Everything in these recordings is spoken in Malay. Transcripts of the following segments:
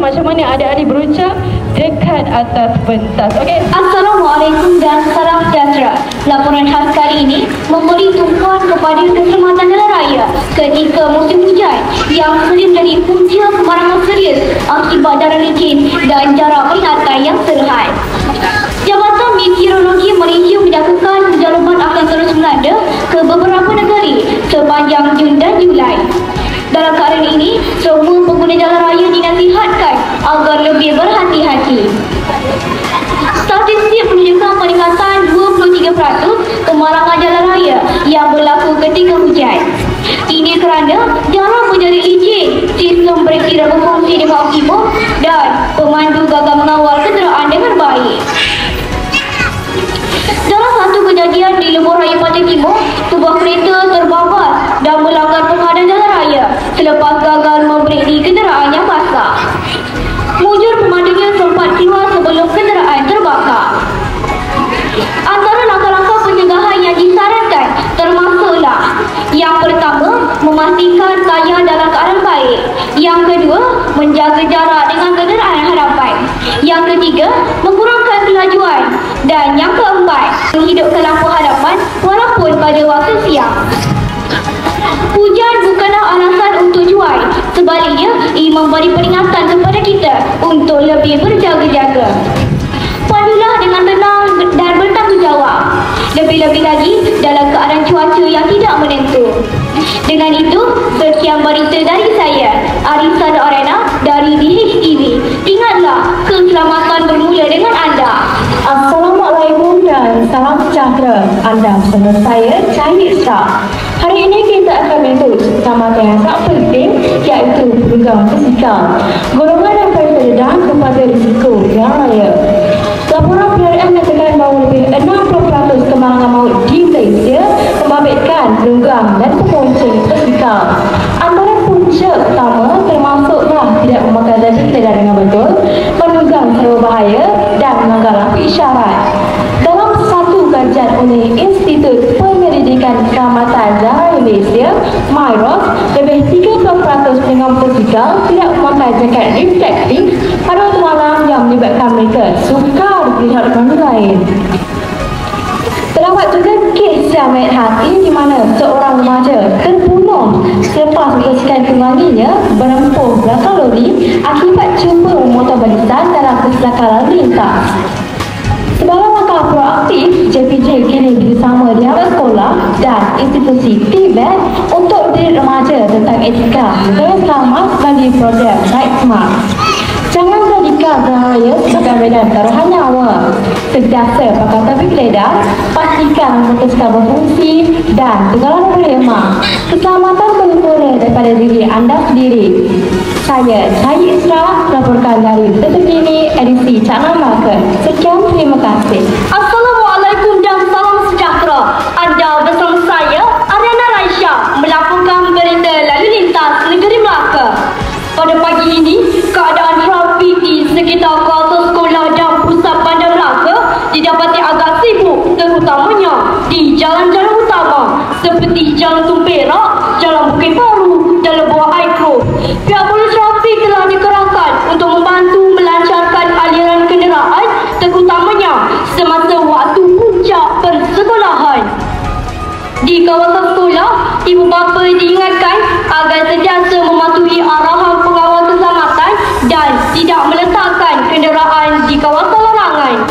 macam mana adik-adik berucap dekat atas pentas. Okey. Assalamualaikum dan salam sejahtera. Laporan khas kali ini memberi tumpuan kepada keselamatan jalan raya ketika musim hujan yang sering menjadi punca kemalangan serius akibat darah licin dan jarak peringatan yang terhad. Jabatan Meteorologi Malaysia menjangkakan hujan lebat akan terus melanda ke beberapa negara sepanjang Jun dan Julai. Dalam keadaan ini, semua pengguna jalan raya dinasihatkan agar lebih berhati-hati. Statistik menunjukkan peningkatan 23% kemalangan jalan raya yang berlaku ketika hujan. Ini kerana jalan menjadi licin, sistem brek tidak berfungsi dengan optimum dan pemandu gagal mengawal kenderaan dengan baik. Dalam satu kejadian di Lebuh Raya Pantai Timur, sebuah kereta terbabas dan melanggar penghadang jalan raya selepas gagal membrek di kenderaan yang basah. Mujur pemandunya sempat keluar sebelum kenderaan terbakar. Antara langkah-langkah pencegahan yang disarankan termasuklah: yang pertama, memastikan tayar dalam keadaan baik. Yang kedua, menjaga jarak dengan kenderaan hadapan. Yang ketiga, mengurangkan kelajuan. Dan yang keempat, menghidupkan lampu hadapan walaupun pada waktu siang. Hujan bukanlah alasan untuk cuai. Sebaliknya, ia memberi peringatan kepada kita untuk lebih berjaga-jaga. Pandulah dengan tenang dan bertanggungjawab. Lebih-lebih lagi dalam keadaan cuaca yang tidak menentu. Dengan itu, sekian berita dari saya, Arisa Arena dari DHTV. Ingatlah, keselamatan bermula dengan anda. Assalamualaikum dan salam sejahtera. Anda bersama saya, Cahaya Isra. Hari ini kita akan menyentuh keselamatan yang sangat penting, iaitu penunggang fizikal. Golongan yang paling rendah kepada risiko jalan raya. Laporan PRM menyatakan bahawa lebih 60% kemalangan maut di Malaysia membabitkan penunggang dan pemonceng fizikal. Antara punca utama termasuklah tidak memakai lampu kenderaan dengan betul, penunggang secara bahaya dan melanggar lampu isyarat. Dalam satu kajian oleh Institut Penyelidikan Keselamatan Jalan Malaysia, MIROS, lebih 30% penunggang fizikal tidak memakai jaket reflektif pada waktu malam yang menyebabkan mereka sukar melihat orang lain. Terdapat juga kes yang ambil hati di mana seorang remaja terbunuh selepas membersihkan tungganginya berempuh belakang lori akibat cuba memotor barisan dalam kecelakaan lalu lintas. Sebagai langkah proaktif, JPJ kini bersama dialog sekolah dan institusi TVET untuk mendidik remaja tentang etika gaya selamat bagi program Ride Smart. Jangan jadikan jalan raya sebagai medan taruhan nyawa. Sentiasa pakai tabir geledah, pastikan motosikal berfungsi dan tunggalan berhemah. Keselamatan bermula daripada diri anda sendiri. Saya, Cahaya Isra, melaporkan dari Berita Terkini edisi Channel Market. Sekian, terima kasih. Assalamualaikum dan salam sejahtera. Anda bersama saya, Ariana Raisha, melaporkan berita lalu lintas negeri Melaka. Pada pagi ini, keadaan trafik di sekitar kawasan sekolah dan pusat bandar Melaka didapati agak sibuk, terutamanya di jalan-jalan utama seperti Jalan Tumperak, Jalan Bukit Baru dan Lebuh Aikro. Pihak polis trafik telah dikerahkan untuk membantu melancarkan aliran kenderaan, terutamanya semasa waktu puncak persekolahan. Di kawasan sekolah, ibu bapa diingatkan agar sentiasa mematuhi arahan pengawal keselamatan dan tidak meletakkan kenderaan di kawasan larangan.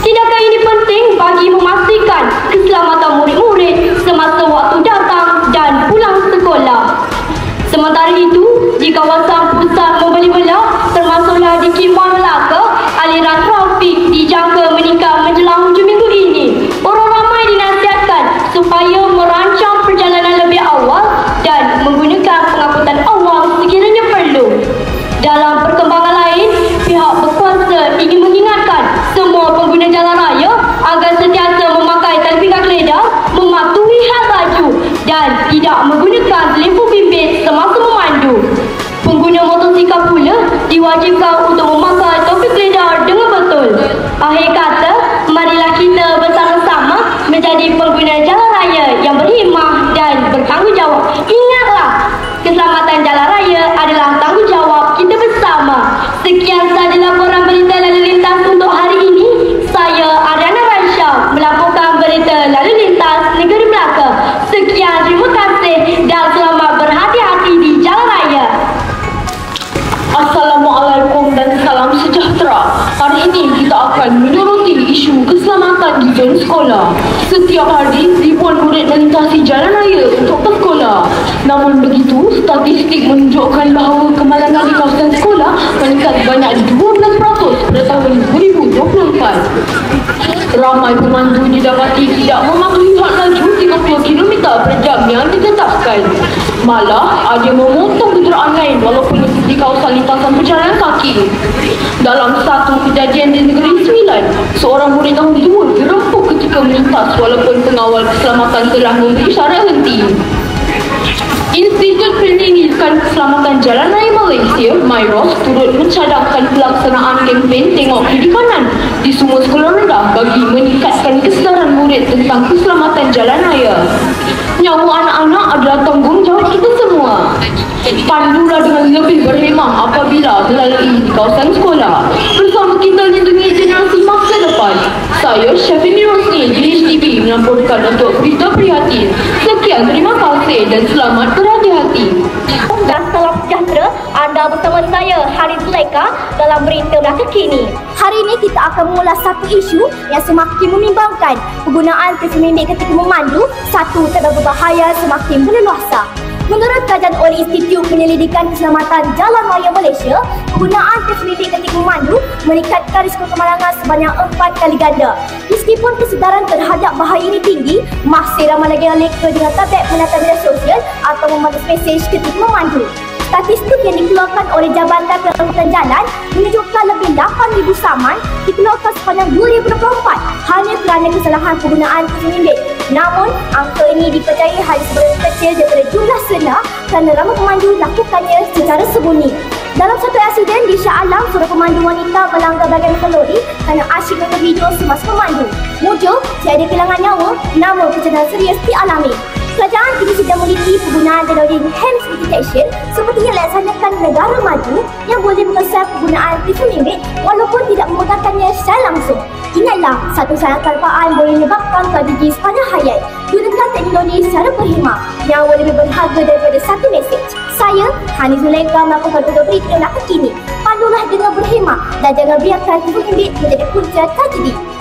Tindakan ini penting bagi memastikan keselamatan murid-murid semasa waktu datang dan pulang sekolah. Sementara itu, di kawasan pusat membeli belah termasuklah di Kimbang Melaka, aliran trafik dijangka meningkat menjelang hujung minggu ini. Orang ramai dinasihatkan supaya merancang perjalanan lebih awal dan menggunakan pengangkutan awam sekiranya perlu. Dalam perkembangan lain, pihak berkuasa ingin mengingatkan semua pengguna jalan raya agar sentiasa memakai talipikat geledah, mematuhi had laju dan tidak menggunakan telefon bimbit semasa memandu. Pengguna motosikal pula diwajibkan untuk memakai topik geledah dengan betul. Akhir kata, marilah kita bersama-sama menjadi pengguna jalan raya yang berhemah dan bertanggungjawab. Ingatlah, keselamatan jalan raya adalah tanggungjawab kita bersama. sekolah. Setiap hari, ribuan murid melintasi jalan raya untuk ke sekolah. Namun begitu, statistik menunjukkan bahawa kemalangan di kawasan sekolah meningkat sebanyak 12% pada tahun 2024. Ramai pemandu didapati tidak mematuhi had laju 30 km per jam yang ditetapkan. Malah, ada memotong kenderaan lain walaupun di kawasan lintasan berjalan kaki. Dalam satu kejadian di Negeri Sembilan, seorang murid tahun 2 dirempuk ketika melintas walaupun pengawal keselamatan telah memberi syarat henti. Institut Pendidikan Keselamatan Jalan Raya Malaysia, MIROS, turut mencadangkan pelaksanaan kempen Tengok Kiri Kanan di semua sekolah rendah bagi meningkatkan kesedaran murid tentang keselamatan jalan raya. Nyawa anak-anak adalah tanggungjawab kita semua. Pandulah dengan lebih berhemah apabila melalui kawasan sekolah. Bersama kita lindungi generasi masa depan. Saya Syafini Rosni, GHTV melaporkan untuk berita prihatin. Sekian, terima kasih dan selamat berhati-hati. Dan salam sejahtera, anda bersama saya Haris Zulaika dalam berita belakang kini. Hari ini kita akan mengulas satu isu yang semakin membimbangkan. Penggunaan telefon bimbit ketika memandu, satu tanda berbahaya semakin berleluasa. Menurut kajian oleh Institut Penyelidikan Keselamatan Jalan Raya Malaysia, penggunaan telefon bimbit ketika memandu meningkatkan risiko kemalangan sebanyak 4 kali ganda. Meskipun kesedaran terhadap bahaya ini tinggi, masih ramai lagi yang leka dengan tablet penata media sosial atau memandu mesej ketika memandu. Statistik yang dikeluarkan oleh Jabatan Keselamatan Jalan menunjukkan lebih 8,000 saman dikeluarkan sepanjang 2024 hanya kerana kesalahan penggunaan telefon bimbit. Namun, angka ini dipercayai hanya seberapa kecil daripada jumlah senar kerana ramai pemandu lakukannya secara sembunyi. Dalam satu insiden di Shah Alam, seorang pemandu wanita melanggar bahagian lori kerana asyik mengambil video semasa memandu. Mujur, tiada kehilangan nyawa, namun kecederaan serius dialami. Kerajaan kini sedang meneliti penggunaan teknologi enhanced detection seperti yang dilaksanakan negara maju yang boleh mengesan penggunaan telefon bimbit walaupun tidak menggunakannya secara langsung. Ingatlah, satu sayang kelupaan boleh menyebabkan tragedi sepanjang hayat. Gunakan teknologi secara berhemah. Nyawa lebih berharga daripada satu mesej. Saya, Hanis Zulaika melakukan berita belakang kini. Pandulah dengan berhemah dan jangan biarkan telefon bimbit menjadi punca tragedi.